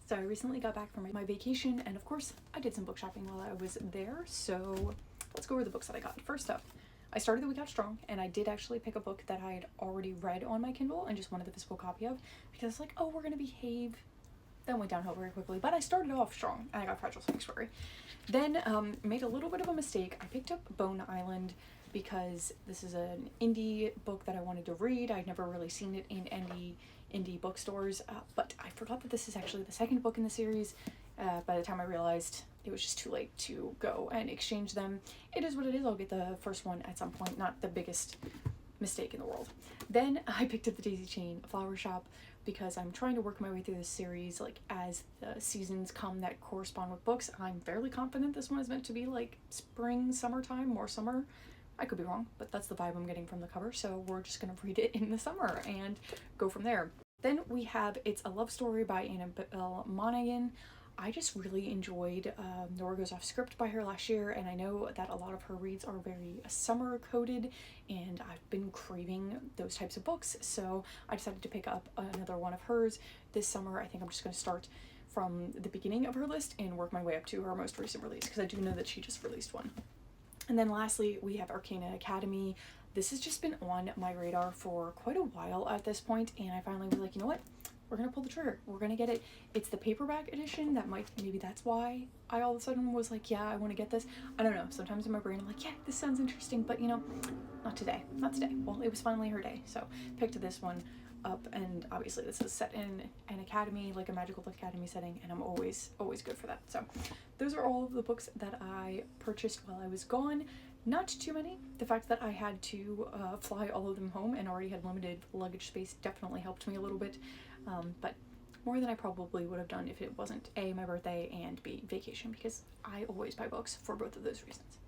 So I recently got back from my vacation, and of course I did some book shopping while I was there, so let's go over the books that I got. First up, I started the week out strong, and I did actually pick a book that I had already read on my Kindle and just wanted the physical copy of, because it's like, oh, we're gonna behave. Then went downhill very quickly, but I started off strong, and I got Fragile Sanctuary. Then made a little bit of a mistake. I picked up Bone Island because this is an indie book that I wanted to read. I'd never really seen it in indie bookstores, but I forgot that this is actually the second book in the series. By the time I realized, it was just too late to go and exchange them. It is what it is. I'll get the first one at some point. Not the biggest mistake in the world. Then I picked up the Daisy Chain Flower Shop because I'm trying to work my way through this series, like, as the seasons come that correspond with books. I'm fairly confident this one is meant to be like spring, summertime, more summer. I could be wrong, but that's the vibe I'm getting from the cover, so we're just gonna read it in the summer and go from there. Then we have It's a Love Story by Annabelle Monaghan. I just really enjoyed Nora Goes Off Script by her last year, and I know that a lot of her reads are very summer coded, and I've been craving those types of books, so I decided to pick up another one of hers this summer. I think I'm just going to start from the beginning of her list and work my way up to her most recent release, because I do know that she just released one. And then lastly, we have Arcana Academy. This has just been on my radar for quite a while at this point, and I finally was like, you know what? We're gonna pull the trigger. We're gonna get it. It's the paperback edition. Maybe that's why I all of a sudden was like, yeah, I want to get this. I don't know. Sometimes in my brain I'm like, yeah, this sounds interesting, but you know, not today. Not today. Well, it was finally her day, so picked this one up, and obviously this is set in an academy, like a magical academy setting, and I'm always good for that. So those are all of the books that I purchased while I was gone. Not too many. The fact that I had to fly all of them home and already had limited luggage space definitely helped me a little bit, but more than I probably would have done if it wasn't A, my birthday, and B, vacation, because I always buy books for both of those reasons.